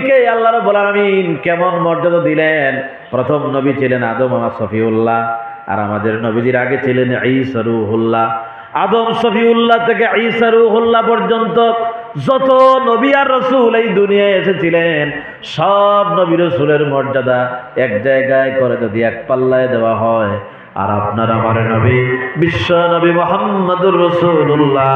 কে আল্লাহ রাব্বুল আলামিন কেমন মর্যাদা দিলেন। প্রথম নবী ছিলেন আদম সফিউল্লাহ, আর আমাদের নবীজির আগে ছিলেন ঈসা রূহুল্লাহ। আদম সফিউল্লাহ থেকে ঈসা রূহুল্লাহ পর্যন্ত যত নবী আর রাসূল এই দুনিয়ায় এসেছিলেন, সব নবী রাসূলের মর্যাদা এক জায়গায় করে যদি এক পাল্লায় দেওয়া হয়, আর আপনার আমার নবী বিশ্ব নবী মুহাম্মদুর রাসূলুল্লাহ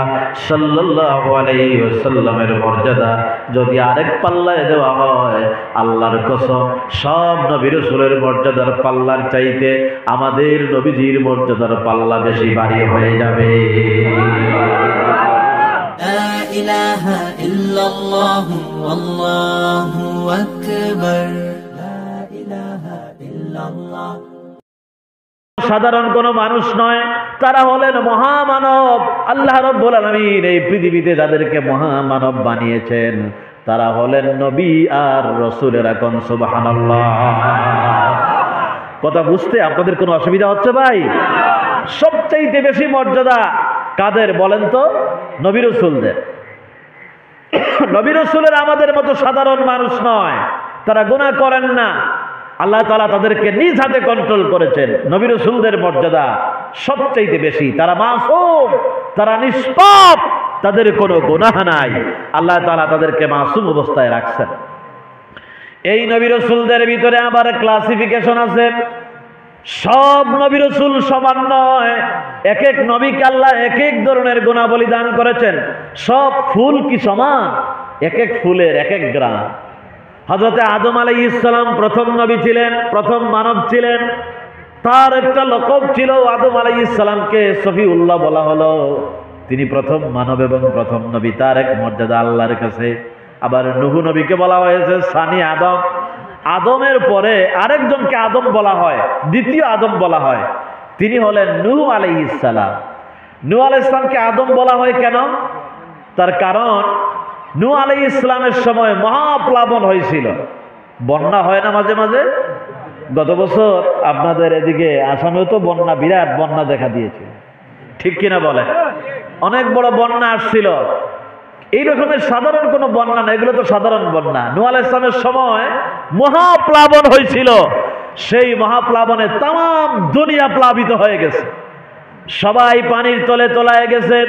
সাল্লাল্লাহু আলাইহি ওয়াসাল্লামের মর্যাদা যদি আরেক পাল্লায় দেওয়া হয়, আল্লাহর কসম সব নবী রাসূলের মর্যাদার পাল্লার চাইতে আমাদের নবীজির মর্যাদার পাল্লা বেশি ভারী হয়ে যাবে। লা ইলাহা ইল্লাল্লাহু আল্লাহু আকবার। লা ইলাহা ইল্লাল্লাহ। সাধারণ কোনো মানুষ নয়, তারা হলেন মহামানব। আল্লাহ রাব্বুল আলামিন এই পৃথিবীতে যাদেরকে মহামানব বানিয়েছেন তারা হলেন নবী আর রাসূলেরা। কোন সুবহানাল্লাহ। কথা বুঝতে আপনাদের কোনো অসুবিধা হচ্ছে ভাই? সবচাইতে বেশি মর্যাদা কাদের বলেন তো? নবী রাসূলদের। নবী রাসূলেরা আমাদের মতো সাধারণ মানুষ নয়, তারা গুনাহ করেন না। আল্লাহ তাআলা তাদেরকে নিজ হাতে কন্ট্রোল করেছেন। নবী রাসূলদের মর্যাদা সবচাইতে বেশি। তারা মাসুম, তারা নিষ্পাপ, তাদের কোনো গুনাহ নাই। আল্লাহ তাআলা তাদেরকে মাসুম অবস্থায় রাখছেন। এই নবী রাসূলদের ভিতরে আবার ক্লাসিফিকেশন আছে। সব নবী রাসূল সমান নয়। এক এক নবীকে আল্লাহ এক এক ধরনের গুণাবলী দান করেছেন। সব ফুল কি সমান? এক এক ফুলের এক এক গ্রাম। হযরতে আদম আলাইহিস সালাম প্রথম নবী ছিলেন, প্রথম মানব ছিলেন। তার একটা লকব ছিল, আদম আলাইহিস সালামকে সফিউল্লাহ বলা হলো। তিনি প্রথম মানব এবং প্রথম নবী, তার এক মর্যাদা আল্লাহর কাছে। আবার নূহ নবীকে বলা হয়েছে সানি আদম। আদমের পরে আরেকজনকে আদম বলা হয়, দ্বিতীয় আদম বলা হয়, তিনি হলেন নূহ আলাইহিস সালাম। নূহ আলাইহিস সালামকে আদম বলা হয় কেন? তার কারণ নূহ আলাইহিস সালামের সময় মহাপ্লাবন হয়েছিল। বন্যা হয় না মাঝে মাঝে? গত বছর আপনাদের এদিকে আসামেও তো বন্যা, বিরাট বন্যা দেখা দিয়েছে, ঠিক কিনা বলে? অনেক বড় বন্যা আসছিল। এই রকমের সাধারণ কোনো বন্যা না, এগুলো তো সাধারণ বন্যা। নূহ আলাইহিস সালামের সময় মহাপ্লাবন হয়েছিল। সেই মহাপ্লাবনে তাম দুনিয়া প্লাবিত হয়ে গেছে, সবাই পানির তলে তলায় গেছে।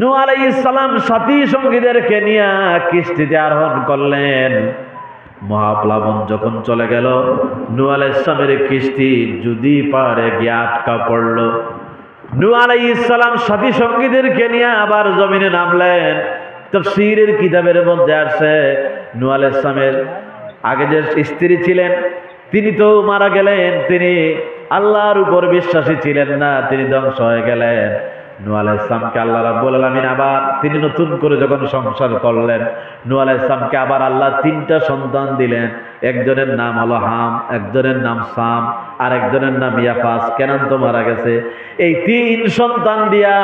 নূহ আলাইহিস সালাম সাথী সঙ্গীদেরকে নিয়ে কিস্তিতে আরোহণ করলেন। মহাপ্লাবন যখন চলে গেল, নূহ আলাইহিস সালামের কিস্তি যদি পারে গিয়ে আটকা পড়ল। নূহ আলাইহিস সালাম সাথী সঙ্গীদেরকে নিয়ে আবার জমিনে নামলেন। তাফসীরের কিতাবের মধ্যে আসে নূহ আলাইহিস সালামের আগে যে স্ত্রী ছিলেন তিনি তো মারা গেলেন, তিনি আল্লাহর উপর বিশ্বাসী ছিলেন না, তিনি ধ্বংস হয়ে গেলেন। নূহ আলাইহিস সালামকে আল্লাহ রাব্বুল আলামিন আবার তিনি নতুন করে যখন সংসার করলেন, নূহ আলাইহিস সালামকে আবার আল্লাহ তিনটা সন্তান দিলেন। একজনের নাম হলো হাম, একজনের নাম সাম, আর একজনের নাম ইয়াফাস। কেনান তো মারা গেছে। এই তিন সন্তান দিয়া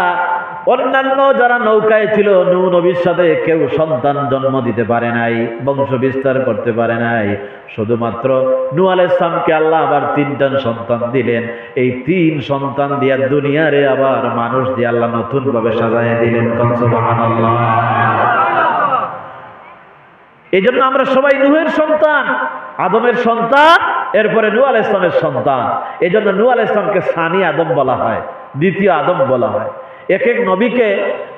অন্যান্য যারা নৌকায় ছিল নূহ নবীর সাথে কেউ সন্তান জন্ম দিতে পারে নাই, বংশ বিস্তার করতে পারে নাই। শুধুমাত্র নূহ আলাইহিস সালামকে আল্লাহ আবার তিনটা সন্তান দিলেন। এই তিন সন্তান দিয়া দুনিয়ারে আবার মানুষ দিয়ে আল্লাহ নতুন ভাবে সাজায় দিলেন। সুবহানাল্লাহ। এই জন্য আমরা সবাই নূহের সন্তান, আদমের সন্তান, এরপরে নূহ আলাইহিস সালামের সন্তান। এই জন্য নূহ আলাইহিস সালামকে সানি আদম বলা হয়, দ্বিতীয় আদম বলা হয়। এক এক নবীকে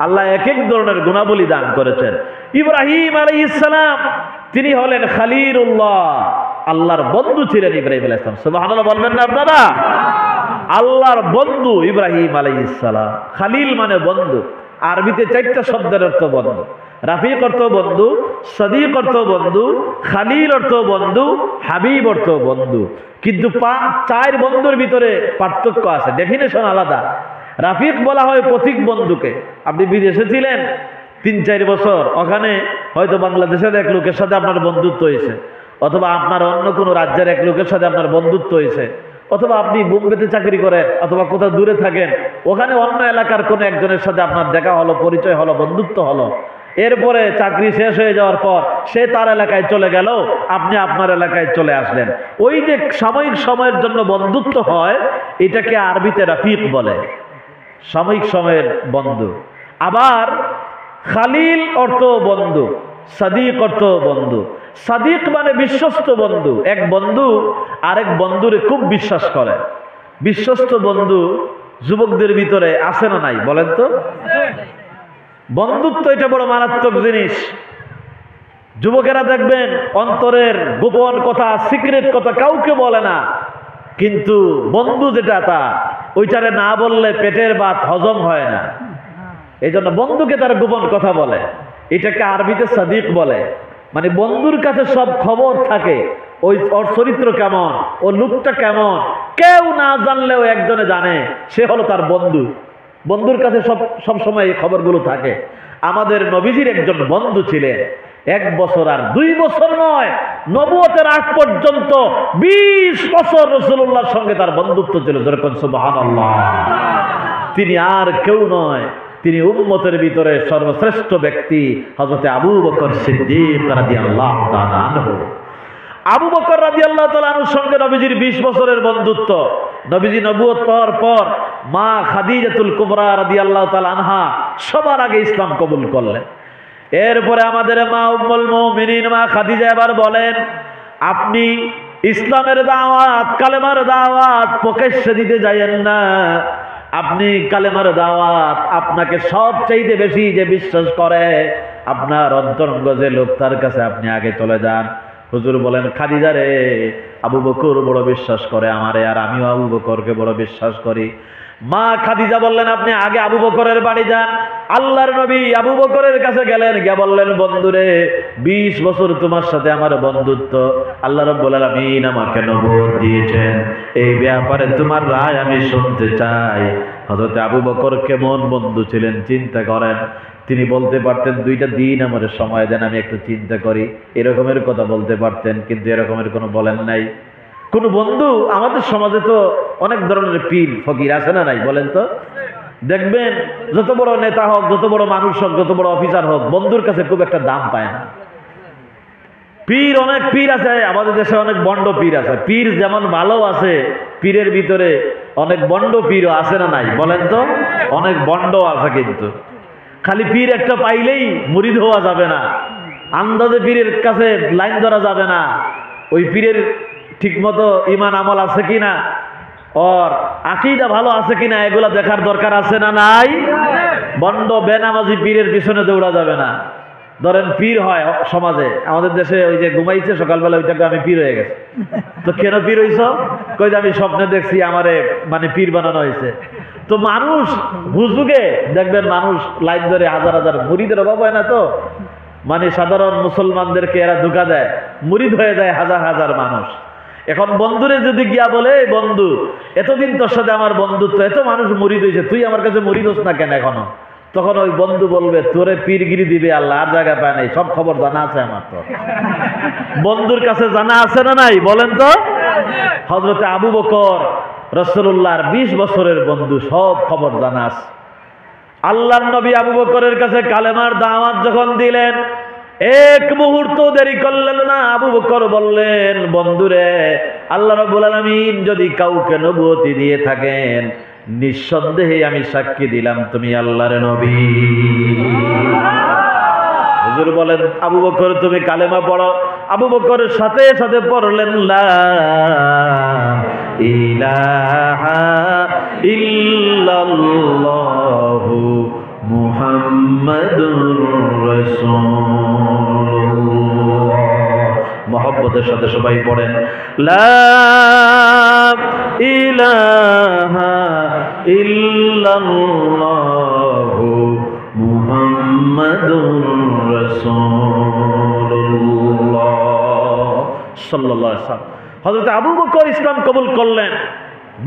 আল্লাহ এক এক ধরনের গুণাবলী দান করেছেন। ইব্রাহিম আলাইহিস সালাম তিনি হলেন খলিলুল্লাহ, আল্লাহর বন্ধু ছিলেন ইব্রাহিম আলাইহিস সালাম। সুবহানাল্লাহ বলবেন না আপনারা? আল্লাহর বন্ধু ইব্রাহিম আলাইহিস সালাম। খলিল মানে বন্ধু। আরবিতে চারটা শব্দের অর্থ বন্ধু। রাফিক অর্থ বন্ধু, সদীক অর্থ বন্ধু, খালিল অর্থ বন্ধু, হাবিব অর্থ বন্ধু। কিন্তু চার বন্ধুর ভিতরে পার্থক্য আছে, ডেফিনেশন আলাদা। রাফিক বলা হয় পথিক বন্ধুকে। আপনি বিদেশে ছিলেন ৩-৪ বছর, ওখানে হয়তো বাংলাদেশের এক লোকের সাথে আপনার বন্ধুত্ব হয়েছে, অথবা আপনার অন্য কোনো রাজ্যের এক লোকের সাথে আপনার বন্ধুত্ব হয়েছে, অথবা আপনি বোম্বেতে চাকরি করেন অথবা কোথাও দূরে থাকেন, ওখানে অন্য এলাকার কোনো একজনের সাথে আপনার দেখা হলো, পরিচয় হলো, বন্ধুত্ব হলো। এরপরে চাকরি শেষ হয়ে যাওয়ার পর সে তার এলাকায় চলে গেল, আপনি আপনার এলাকায় চলে আসলেন। ওই যে সাময়িক সময়ের জন্য বন্ধুত্ব হয়, এটাকে আরবিতে রাফিক বলে, সাময়িক সময়ের বন্ধু। আবার খালিল অর্থ বন্ধু, সাদিক অর্থ বন্ধু। সাদিক মানে বিশ্বস্ত বন্ধু। এক বন্ধু আরেক বন্ধুরে খুব বিশ্বাস করে। বিশ্বস্ত বন্ধু যুবকদের ভিতরে আছে না নাই বলেন তো? বন্ধুত্ব এটা বড় মারাত্মক জিনিস। যুবকেরা দেখবেন অন্তরের গোপন কথা, সিক্রেট কথা কাউকে বলে না, কিন্তু বন্ধু যেটা তা ওইটারে না বললে পেটের ভাত হজম হয় না। এই জন্য বন্ধুকে তারা গোপন কথা বলে। এটাকে আরবিতে সাদিক বলে। মানে বন্ধুর কাছে সব খবর থাকে, ওর চরিত্র কেমন, ও লোকটা কেমন, কেউ না জানলেও একজনে জানে, সে হলো তার বন্ধু। বন্ধুর কাছে সব সময় এই খবরগুলো থাকে। আমাদের নবীজির একজন বন্ধু ছিলেন, 1 বছর আর 2 বছর নয়, নবুয়তের আগ পর্যন্ত 20 বছর রাসূলুল্লাহর সঙ্গে তার বন্ধুত্ব ছিল। যেরকম সুবহানাল্লাহ। তিনি আর কেউ নয়, তিনি উম্মতের ভিতরে সর্বশ্রেষ্ঠ ব্যক্তি হযরত আবু বকর সিদ্দিক রাদিয়াল্লাহু তাআলা আনহু। আবু বকর রাদিয়াল্লাহু তাআলা আনহুর সঙ্গে নবীজির 20 বছরের বন্ধুত্ব। নবীজি নবুয়ত পাওয়ার পর মা খাদিজাতুল কুবরা রাদিয়াল্লাহু তাআলা আনহা সবার আগে ইসলাম কবুল করলেন। এরপরে আমাদের মা উম্মুল মুমিনিন মা খাদিজা এবার বলেন, আপনি ইসলামের দাওয়াত, কালেমার দাওয়াত প্রকাশ্যে দিতে যায়েন না। আপনি কালেমার দাওয়াত, আপনাকে সবচাইতে বেশি যে বিশ্বাস করে আপনার অন্তরঙ্গ যে লোক, তার কাছে আপনি আগে চলে যান। হুজুর বলেন, খাদিজা রে, আবু বকর বড় বিশ্বাস করে আমারে, আর আমিও আবু বকরকে বড় বিশ্বাস করি। মা খাদিজা বললেন, আপনি আগে আবু বকরের বাড়ি যান। আল্লাহর নবী আবু বকরের কাছে গেলেন, গিয়ে বললেন, বন্ধুরে 20 বছর তোমার সাথে আমার বন্ধুত্ব, আল্লাহ রাব্বুল আলামিন আমাকে নবুয়ত দিয়েছেন, এই ব্যাপারে তোমার রায় আমি শুনতে চাই। হযরত আবু বকর কেমন বন্ধু ছিলেন চিন্তা করেন। তিনি বলতে পারতেন 2টা দিন আমার সময় দেন, আমি একটু চিন্তা করি, এরকমের কথা বলতে পারতেন, কিন্তু এরকমের কোনো বলেন নাই। কোন বন্ধু, আমাদের সমাজে তো অনেক ধরনের পীর ফকির আছে না নাই বলেন তো? দেখবেন যত বড় নেতা হোক, যত বড় মানুষ হোক, যত বড় অফিসার হোক, বন্ধুর কাছে খুব একটা দাম পায় না। পীর, অনেক পীর আছে আমাদের দেশে, অনেক বন্ড পীর আছে। পীর যেমন ভালো আছে, পীরের ভিতরে অনেক বন্ড পীরও আছে না নাই বলেন তো? অনেক বন্ড আছে। কিন্তু খালি পীর একটা পাইলেই মুরিদ হওয়া যাবে না, আন্দাজে পীরের কাছে লাইন ধরা যাবে না। ওই পীরের ঠিকমতো ঈমান আমল আছে কিনা, ওর আকীদা ভালো আছে কিনা, এগুলা দেখার দরকার আছে না নাই? বন্ড বেনামাজি পীরের পিছনে দৌড়া যাবে না। ধরেন পীর হয় সমাজে, আমাদের দেশে ওই যে ঘুমাইছে সকালবেলা ওইটাকে আমি পীর হয়ে গেছে। তো কেন পীর হইছ? কই যে আমি স্বপ্নে দেখছি আমারে মানে পীর বানানো হয়েছে। তো মানুষ হুজুগে দেখবেন, মানুষ লাইন ধরে হাজার হাজার, মুরিদের অভাব হয় না তো, মানে সাধারণ মুসলমানদেরকে এরা ধোঁকা দেয়, মুরিদ হয়ে যায় হাজার হাজার মানুষ। এখন বন্ধুরে যদি গিয়া বলে, বন্ধু এতদিন তোর সাথে আমার বন্ধুত্ব, এত মানুষ মুরিদ হয়েছে, তুই আমার কাছে মুরিদ হোস না কেন এখনো? তখন ওই বন্ধু বলবে, তোরে পীরগিরি দিবে আল্লাহ, আর জায়গা পায় নাই, সব খবর জানা আছে আমার। তো বন্ধুর কাছে জানা আছে না নাই বলেন তো? হযরতে আবু বকর রাসূলুল্লাহর 20 বছরের বন্ধু, সব খবর জানা আছে। আল্লাহর নবী আবু বকরের কাছে কালেমার দাওয়াত যখন দিলেন, এক মুহূর্ত দেরি করলেন না। আবু বকর বললেন, বন্ধুরে, আল্লাহ রাব্বুল আলামিন যদি কাউকে নবুয়তি দিয়ে থাকেন, নিঃসন্দেহে আমি সাক্ষী দিলাম তুমি আল্লাহর নবী। হুজুর বলেন, আবু বকর তুমি কালেমা পড়ো। আবু বকরের সাথে সাথে পড়লেন, লা ইলাহা ইল্লাল্লাহু মুহাম্মাদুর রাসূলুল্লাহ। মহব্বতের সাথে সবাই পড়েন, লা ইলাহা ইল্লাল্লাহু মুহাম্মাদুর রাসূলুল্লাহ সাল্লাল্লাহু আলাইহি ওয়াসাল্লাম। হযরত আবু বকর ইসলাম কবুল করলেন।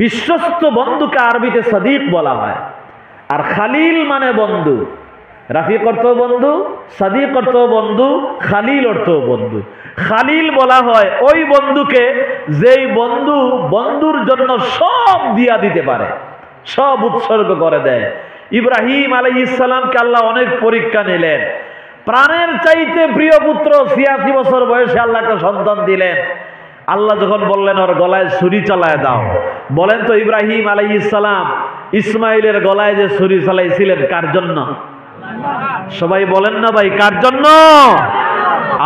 বিশ্বস্ত বন্ধুকে আরবিতে সাদিক বলা হয়। আর খালিল মানে বন্ধু। রাফিক অর্থ বন্ধু, সাদিক অর্থ বন্ধু, খালিল অর্থ বন্ধু। খালিল বলা হয় ওই বন্ধুকে যেই বন্ধু বন্ধুর জন্য সব দিয়া দিতে পারে, সব উৎসর্গ করে দেয়। ইব্রাহিম আলাইহিস সালামকে আল্লাহ অনেক পরীক্ষা নিলেন। প্রাণের চাইতে প্রিয় পুত্র 86 বছর বয়সে আল্লাহ একটা সন্তান দিলেন। আল্লাহ যখন বললেন ওর গলায় ছুরি চালায় দাও, বলেন তো ইব্রাহিম আলাইহিস সালাম ইসমাইলের গলায় যে ছুরি চালাইছিলেন কার জন্য? সবাই বলেন না ভাই, কার জন্য?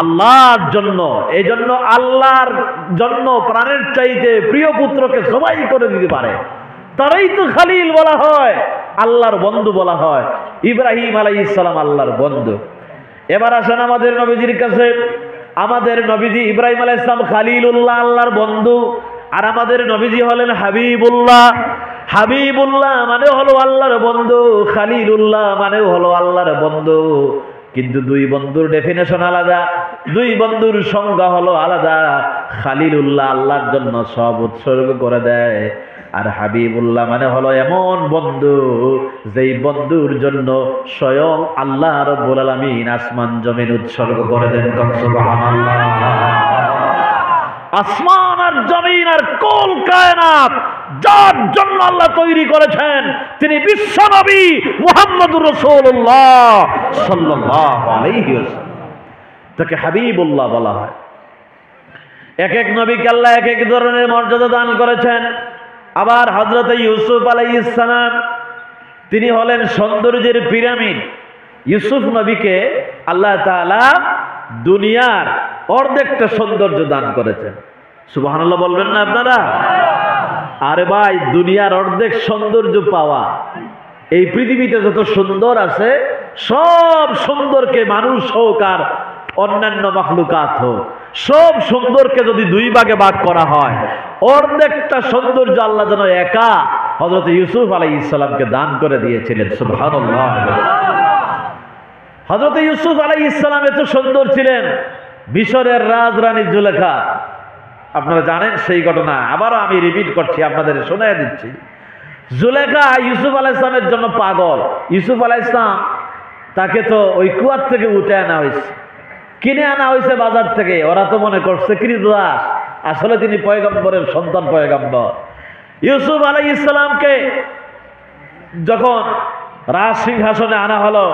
আল্লাহর জন্য। এই জন্য আল্লাহর জন্য প্রাণের চাইতে প্রিয় পুত্রকে সবাই করে দিতে পারে, তারাই তো খালিল বলা হয়, আল্লাহর বন্ধু বলা হয়। ইব্রাহিম আলাইহিস সালাম আল্লাহর বন্ধু। এবার আসেন আমাদের নবীজির কাছে। আমাদের নবীজি ইব্রাহিম আলাইহিস সালাম খালিলুল্লাহ, আল্লাহর বন্ধু, আর আমাদের নবীজি হলেন হাবিবুল্লাহ। হাবিবুল্লাহ মানে হলো আল্লাহর বন্ধু, খালিলুল্লাহ মানে হলো আল্লাহর বন্ধু। কিন্তু দুই বন্ধুর ডেফিনেশন আলাদা, দুই বন্ধুর সংজ্ঞা হলো আলাদা। খালিলুল্লাহ আল্লাহর জন্য সব উৎসর্গ করে দেয়, আর হাবিবুল্লাহ মানে হলো এমন বন্ধু যেই বন্ধুর জন্য স্বয়ং আল্লাহ রাব্বুল আলামিন আসমান জমিন উৎসর্গ করে দেন। সুবহানাল্লাহ। আসমান আর জমিন আর কুল কায়নাত যার জন্য আল্লাহ তৈরি করেছেন তিনি বিশ্ব নবী মুহাম্মদুর রাসূলুল্লাহ সাল্লাল্লাহু আলাইহি ওয়াসাল্লাম। তাকে হাবিবুল্লাহ বলা হয়। এক এক নবীকে আল্লাহ এক এক ধরনের মর্যাদা দান করেছেন। আবার হযরত ইউসুফ আলাইহিস সালাম তিনি হলেন সৌন্দর্যের পিরামিড। ইউসুফ নবীকে আল্লাহ তাআলা দুনিয়ার অর্ধেকটা সৌন্দর্য দান করেছেন। সুবহানাল্লাহ বলবেন না আপনারা? আরে ভাই, দুনিয়ার অর্ধেক সৌন্দর্য পাওয়া, এই পৃথিবীতে যত সুন্দর আছে সব সুন্দরকে মানুষ হোক আর অন্যান্য মাখলুকাত হোক, সব সুন্দরকে যদি দুই ভাগে ভাগ করা হয়, অর্ধেকটা সৌন্দর্য আল্লাহ যেন একা হযরত ইউসুফ আলাইহিস সালামকে দান করে দিয়েছিলেন। সুবহানাল্লাহ। হযরত ইউসুফ আলাইহিস সালাম এত সুন্দর ছিলেন, মিশরের রাজরানী জুলেখা, আপনারা জানেন সেই ঘটনা, আবারও আমি রিপিট করছি, আপনাদের শোনায় দিচ্ছি। জুলেখা ইউসুফ আলাইহিস সালামের জন্য পাগল। ইউসুফ আলাইহিস সালাম তাকে তো ওই কুয়ার থেকে উঠে আনা হয়েছে, কিনে আনা হয়েছে বাজার থেকে। ওরা তো মনে করছে কৃতদাস, আসলে তিনি পয়গম্বরের সন্তান, পয়গম্বর। ইউসুফ আলাইহিস সালামকে যখন রাজ সিংহাসনে আনা হলো,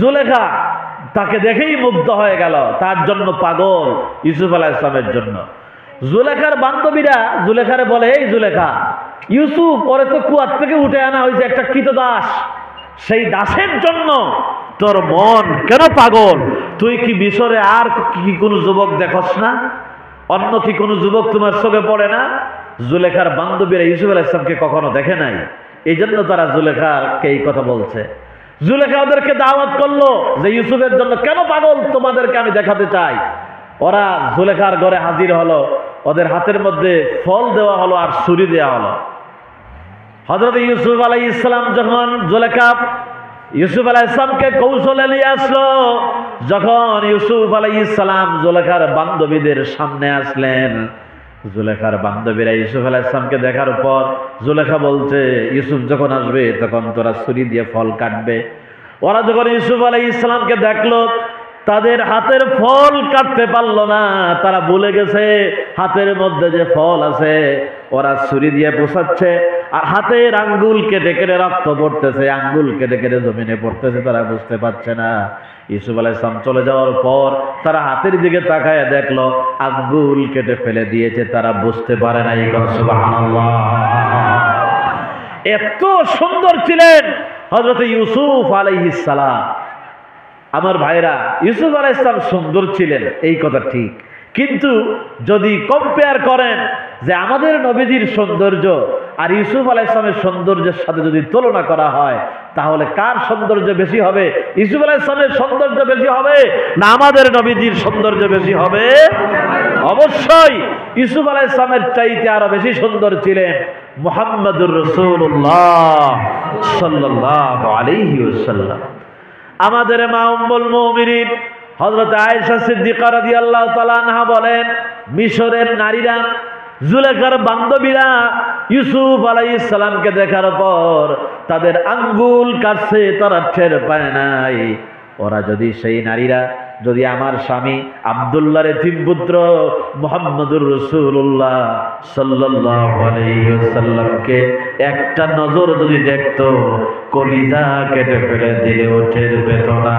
জুলেখা তাকে দেখেই মুগ্ধ হয়ে গেল, তার জন্য পাগল ইউসুফ আলাইহিস সালামের জন্য। জুলেখার বান্ধবীরা জুলেখারে বলে, এই জুলেখা, ইউসুফ ওরে তো কুয়ার থেকে উঠে আনা হয়েছে, একটা কৃতদাস, সেই দাসের জন্য তোর মন কেন পাগল? তুই কি মিশরে আর কি কোনো যুবক দেখস না? অন্য কি কোনো যুবক তোমার চোখে পড়ে না? জুলেখার বান্ধবীরা ইউসুফ আলাইহিস সালামকে কখনো দেখে নাই, এই জন্য তারা জুলেখাকে এই কথা বলছে। জুলেখা ওদেরকে দাওয়াত করলো যে ইউসুফের জন্য কেন পাগল তোমাদেরকে আমি দেখাতে চাই। ওরা জুলেখার ঘরে হাজির হলো, ওদের হাতের মধ্যে ফল দেওয়া হলো আর ছুরি দেওয়া হলো। হযরত ইউসুফ আলাইহিস সালাম যখন জুলেখা ইউসুফ আলাইহিস সালামকে কৌশলে নিয়ে আসলো, যখন ইউসুফ আলাইহিস সালাম জুলেখার বান্ধবীদের সামনে আসলেন, জুলেখার বান্ধবীরা ইউসুফ আলাইহিস সালামকে দেখার পর জুলেখা বলছে, ইউসুফ যখন আসবে তখন তোরা ছুরি দিয়ে ফল কাটবে। ওরা যখন ইউসুফ আলাইহিস সালামকে দেখলো, তাদের হাতের ফল কাটতে পারলো না, তারা ভুলে গেছে হাতের মধ্যে যে ফল আছে। ওরা ছুরি দিয়ে পোষাচ্ছে আর হাতের আঙ্গুল কেটে কেটে রক্ত পড়তেছে, আঙ্গুল কেটে কেটে জমিনে পড়তেছে, তারা বুঝতে পারছে না। ইউসুফ আলাইহিস সালাম চলে যাওয়ার পর তারা হাতের দিকে তাকায় দেখলো আঙ্গুল কেটে ফেলে দিয়েছে, তারা বুঝতে পারে না। সুবহানাল্লাহ। এত সুন্দর ছিলেন হযরত ইউসুফ আলাইহিস সালাম। আমার ভাইরা, ইউসুফ আলাইহিস সালাম সুন্দর ছিলেন এই কথা ঠিক, কিন্তু যদি কম্পেয়ার করেন যে আমাদের নবীজির সৌন্দর্য আর ইউসুফ আলাইহিস সালামের সৌন্দর্যের সাথে যদি তুলনা করা হয়, তাহলে কার সৌন্দর্য বেশি হবে? ইউসুফ আলাইহিস সালামের সৌন্দর্য বেশি হবে না আমাদের নবীজির সৌন্দর্য বেশি হবে? অবশ্যই ইউসুফ আলাইহিস সালামের চাইতে আরো বেশি সুন্দর ছিলেন মুহাম্মদুর রাসূলুল্লাহ সাল্লাল্লাহু আলাইহি ওয়াসাল্লাম। আমাদের মা উম্মুল মুমিনিন হযরত আয়েশা সিদ্দিকা রাদিয়াল্লাহু তাআলা আনহা বলেন, মিশরের নারীরা, জুলেখার বান্ধবীরা ইউসুফ আলাইহিস সালামকে দেখার পর তাদের আঙ্গুল কাটছে, তারা টের পায় নাই। ওরা যদি, সেই নারীরা যদি আমার স্বামী আব্দুল্লাহর তিন পুত্র মুহাম্মদুর রাসূলুল্লাহ সাল্লাল্লাহু আলাইহি ওয়াসাল্লামকে একটা নজর যদি দেখতো, কলিজা কেটে ফেলে দিলে ওঠের বেদনা।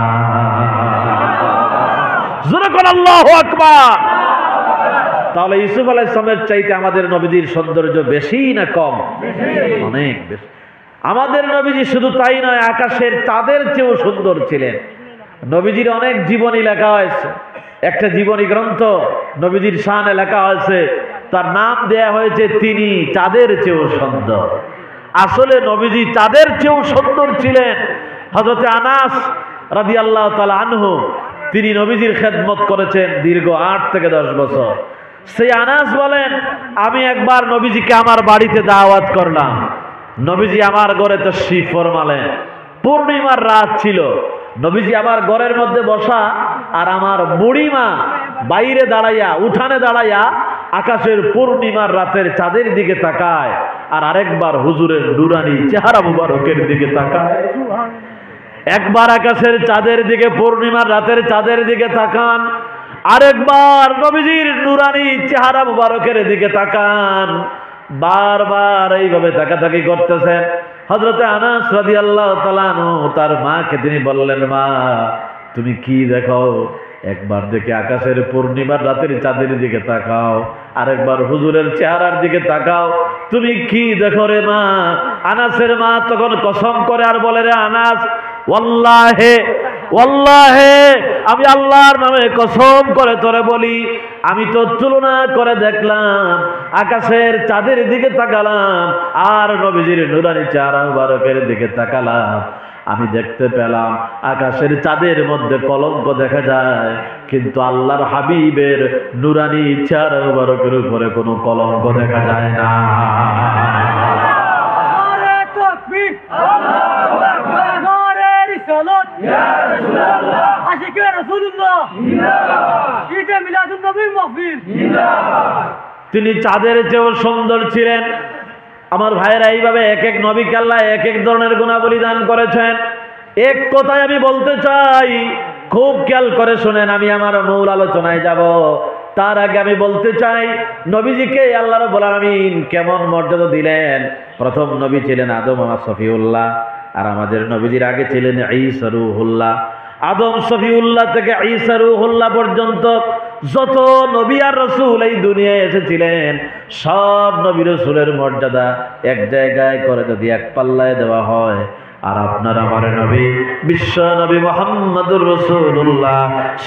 জোরে কোন আল্লাহু আকবার। তাহলে ইউসুফ আলাইহিস সালামের চাইতে আমাদের নবীজির সৌন্দর্য বেশি না কম? অনেক বেশি। আমাদের নবীজি শুধু তাই নয়, আকাশের চাঁদের চেয়েও সুন্দর ছিলেন। নবীজির অনেক জীবনী লেখা হয়েছে, একটা জীবনী গ্রন্থ নবীজির শানে লেখা হয়েছে, তার নাম দেয়া হয়েছে তিনি চাঁদের চেয়েও সুন্দর। আসলে নবীজি চাঁদের চেয়েও সুন্দর ছিলেন। হযরতে আনাস রাদিয়াল্লাহু তাআলা আনহু তিনি নবীজির খেদমত করেছেন দীর্ঘ 8 থেকে 10 বছর। সেই আনাস বলেন, আমি একবার নবীজিকে আমার বাড়িতে দাওয়াত করলাম। নবীজি আমার ঘরে তাশরীফ ফরমালেন। পূর্ণিমার রাত ছিল, নবীজি আমার ঘরের মধ্যে বসা, আর আমার বুড়িমা বাইরে দাঁড়াইয়া, উঠানে দাঁড়াইয়া আকাশের পূর্ণিমার রাতের চাঁদের দিকে তাকায়, আর আরেকবার হুজুরের নুরানি চেহারা মুবারকের দিকে তাকায়। একবার আকাশের চাঁদের দিকে, পূর্ণিমার রাতের চাঁদের দিকে তাকান, আরেকবার নবীজির নুরানি চেহারা মুবারকের দিকে তাকান। বারবার এইভাবে তাকাতাকি করতেছেন। হযরতে আনাস রাদিয়াল্লাহু তাআলা আনহু তার মাকে তিনি বললেন, মা তুমি কি দেখো? একবার দেখে আকাশের পূর্ণিমার রাতের চাঁদের দিকে তাকাও, আরেকবার হুজুরের চেহারার দিকে তাকাও, তুমি কি দেখো রে মা? আনাসের মা তখন কসম করে আর বলে, রে আনাস, ওয়াল্লাহে ওয়াল্লাহে, আমি আল্লাহর নামে কসম করে তোরে বলি, আমি তো তুলনা করে দেখলাম, আকাশের চাঁদের দিকে তাকালাম আর নবীজির নুরানি চেহারা মুবারকের দিকে তাকালাম, আমি দেখতে পেলাম আকাশের চাঁদের মধ্যে কলঙ্ক দেখা যায়, কিন্তু আল্লাহর হাবিবের নুরানি চেহারা মুবারকের উপরে কোনো কলঙ্ক দেখা যায় না। তিনি চাঁদের চেয়েও সুন্দর ছিলেন। আমার ভাইয়েরা, এইভাবে এক এক নবীকে আল্লাহ এক এক ধরনের গুণাবলী দান করেছেন। এক কথায় আমি বলতে চাই, খুব খেয়াল করে শুনেন, আমি আমার মূল আলোচনায় যাব। তার আগে আমি বলতে চাই, নবীজিকে আল্লাহ রাব্বুল আলামিন কেমন মর্যাদা দিলেন। প্রথম নবী ছিলেন আদম সফিউল্লাহ, আর আমাদের নবীজির আগে ছিলেন ঈসা রূহুল্লাহ। আদম সফিউল্লাহ থেকে ঈসা রূহুল্লাহ পর্যন্ত যত নবী আর রাসূল এই দুনিয়ায় এসেছিলেন, সব নবী রাসূলের মর্যাদা এক জায়গায় করে যদি এক পাল্লায় দেওয়া হয়, আর আপনার আমার নবী বিশ্ব নবী মুহাম্মদুর রাসূলুল্লাহ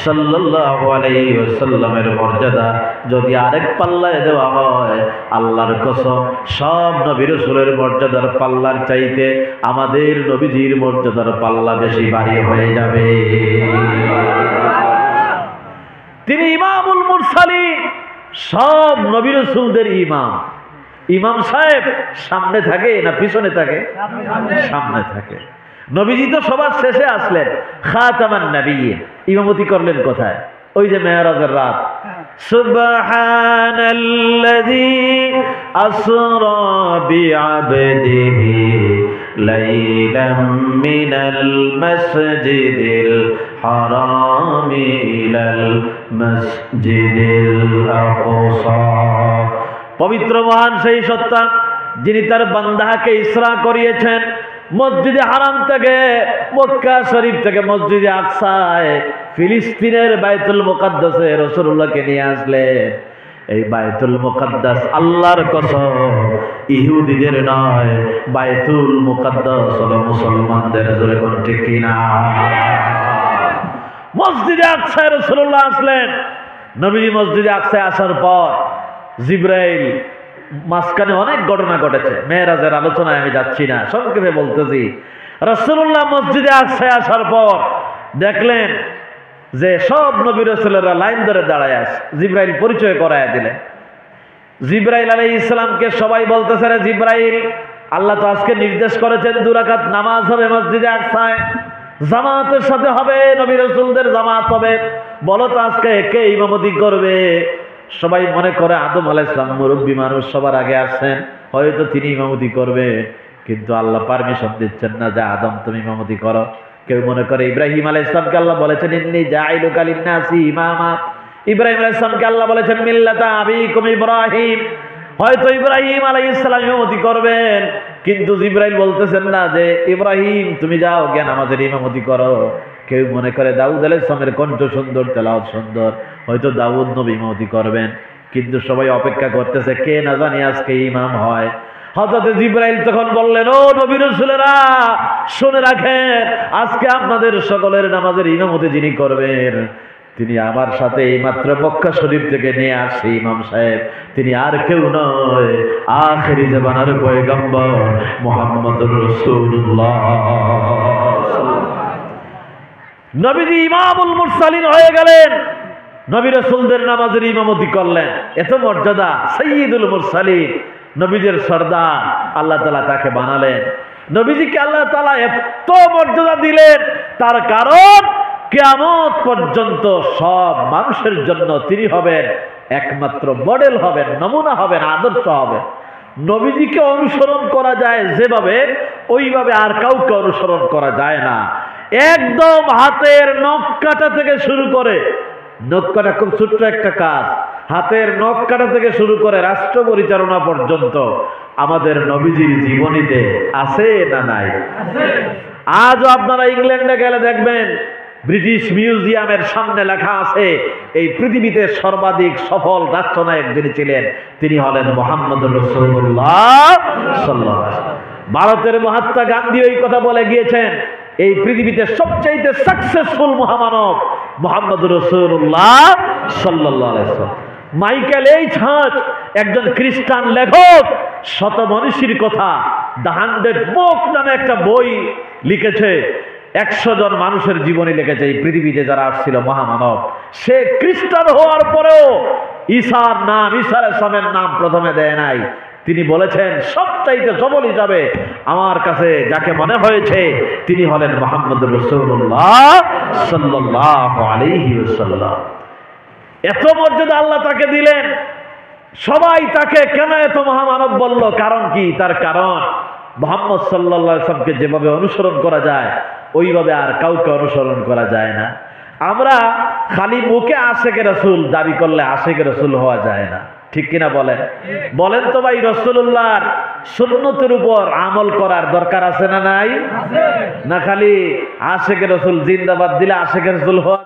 সাল্লাল্লাহু আলাইহি ওয়াসাল্লামের মর্যাদা যদি আরেক পাল্লায় দেওয়া হয়, আল্লাহর কসম সব নবী রাসূলের মর্যাদার পাল্লার চাইতে আমাদের নবীজির মর্যাদার পাল্লা বেশি ভারী হয়ে যাবে। তিনি ইমামুল মুরসালিন, সব নবী রাসূলদের ইমাম। ইমাম সাহেব সামনে থাকে না পিছনে থাকে? সামনে থাকে। নবীজি তো সবার শেষে আসলেন, খাতামান নবিয়্যিন। ইমামতি করলেন কোথায়? ওই যে মেরাজের রাত। সুবহানাল্লাযী আসরা বিআবদিহি লাইলাম মিনাল মাসজিদিল হারাম ইলাল মাসজিদিল আকসা। পবিত্র মহান সেই সত্তা যিনি তার বান্দাকে ইসরা করিয়েছেন মসজিদে হারাম থেকে, মক্কা শরীফ থেকে মসজিদে আকসায়, ফিলিস্তিনের বাইতুল মুকাদ্দাসে রাসূলুল্লাহকে নিয়ে আসলেন। এই বাইতুল মুকাদ্দাস আল্লাহর কসম ইহুদিদের নয়, বাইতুল মুকাদ্দাস হলো মুসলমানদের। জোরে কোন ঠিক কিনা? মসজিদে আকসায় রাসূলুল্লাহ আসলেন। নবীজি মসজিদে আকসায় আসার পর জিবরাইল, মাঝখানে অনেক ঘটনা ঘটেছে, মেরাজের আলোচনায় আমি যাচ্ছি না, সংক্ষেপে বলতেছি। রাসূলুল্লাহ মসজিদে আকসায় আসার পর দেখলেন যে সব নবী রাসূলেরা লাইন ধরে দাঁড়ায় আছে। জিবরাইল পরিচয় করায় দিলেন। জিবরাইল আলাইহিস সালামকে সবাই বলতেছে, রে জিবরাইল, আল্লাহ তো আজকে নির্দেশ করেছেন 2 রাকাত নামাজ হবে মসজিদে আকসায়, জামাতের সাথে হবে, নবী রাসূলদের জামাত হবে, বলো তো আজকে কে ইমামতি করবে? সবাই মনে করে আদম আলাইহিস সালাম মুরব্বী মানুষ, সবার আগে আসছেন, হয়তো তিনি ইমামতি করবে। কিন্তু আল্লাহ পারমিশন দিচ্ছেন না যে আদম তুমি ইমামতি করো। কেউ মনে করে ইব্রাহিম আলাইহিস সালামকে আল্লাহ বলেছেন ইন্নী জাইলুকা লিন-নাসি ইমামা। ইব্রাহিম আলাইহিস সালামকে আল্লাহ বলেছেন মিল্লাতা আবিকুম ইব্রাহিম। হয়তো ইব্রাহিম আলাইহিস সালাম ইমামতি করবেন, কিন্তু জিবরাইল বলতেছেন না যে ইব্রাহিম তুমি যাও গিয়ে নামাজের ইমামতি করো। কেউ মনে করে দাউদ আলাইহিস সালামের কণ্ঠ সুন্দর, তেলাওয়াত সুন্দর, হয়তো দাউদ নবী ইমামতি করবেন। কিন্তু সবাই অপেক্ষা করতেছে কে না জানি আজকে ইমাম হয়। হযরত জিবরাইল তখন বললেন, ও নবী রাসূলেরা শুনে রাখেন, আজকে আপনাদের সকলের নামাজের ইমামতি যিনি করবেন তিনি আমার সাথে এইমাত্র মক্কা শরীফ থেকে নিয়ে আসছে ইমাম সাহেব, তিনি আর কেউ নয়, আখেরি জামানার পয়গম্বর মুহাম্মদুর রাসূলুল্লাহ। নবীজি ইমামুল মুরসালিন হয়ে গেলেন, নবী রাসূলদের নামাজের ইমামতি করলেন। এত মর্যাদা, সাইয়্যিদুল মুরসালিন, নবীদের সর্দার, আল্লাহ তাআলা তাকে বানালেন। নবীজিকে আল্লাহ তাআলা এত মর্যাদা দিলেন, তার কারণ কিয়ামত পর্যন্ত সব মানুষের জন্য তিনি হবেন একমাত্র মডেল, হবেন নমুনা, হবেন আদর্শ হবেন। নবীজিকে অনুসরণ করা যায় যেভাবে, ওইভাবে আর কাউকে অনুসরণ করা যায় না। একদম হাতের নখ কাটা থেকে শুরু করে, নখ কাটা খুব ছোট্ট একটা কাজ, হাতের নখ কাটা থেকে শুরু করে রাষ্ট্র পরিচালনা পর্যন্ত আমাদের নবীজির জীবনীতে আছে না নাই? আজও আপনারা ইংল্যান্ডে গেলে দেখবেন ব্রিটিশ মিউজিয়ামের সামনে লেখা আছে এই পৃথিবীতে সর্বাধিক সফল রাষ্ট্রনায়ক যিনি ছিলেন তিনি হলেন মুহাম্মদুর রাসূলুল্লাহ সাল্লাল্লাহু আলাইহি ওয়াসাল্লাম। ভারতের মহাত্মা গান্ধী ওই কথা বলে গিয়েছেন, এই পৃথিবীতে সবচাইতে সাকসেসফুল মহামানব মুহাম্মদুর রাসূলুল্লাহ সাল্লাল্লাহু আলাইহি ওয়াসাল্লাম। মাইকেল এইচ হার্ট, একজন খ্রিস্টান লেখক, শত মনীষীর কথা দ্য 100 বুক নামে একটা বই লিখেছে। 100 জন মানুষের জীবনী লিখেছে এই পৃথিবীতে যারা আসছিল মহামানব। সে খ্রিস্টান হওয়ার পরেও ঈসার নাম, ঈসা আলাইহিস সালামের নাম প্রথমে দেয় নাই। তিনি বলেছেন সবচাইতে সফল হিসাবে আমার কাছে যাকে মনে হয়েছে তিনি হলেন মুহাম্মদুর রাসূলুল্লাহ সাল্লাল্লাহু আলাইহি ওয়াসাল্লাম। এত মর্যাদা আল্লাহ তাকে দিলেন। সবাই তাকে কেন এত মহামানব বলল? কারণ কি? তার কারণ মুহাম্মদ সাল্লাল্লাহু আলাইহি ওয়াসাল্লামকে যেভাবে অনুসরণ করা যায় ওইভাবে আর কাউকে অনুসরণ করা যায় না। আমরা খালি মুখে আশেকে রাসূল দাবি করলে আশেকে রাসূল হওয়া যায় না, ঠিক কিনা বলেন? বলেন তো ভাই, রাসূলুল্লাহর সুন্নতের উপর আমল করার দরকার আছে না নাই? না খালি আশেকে রাসূল জিন্দাবাদ দিলে আশেকে রাসূল হওয়া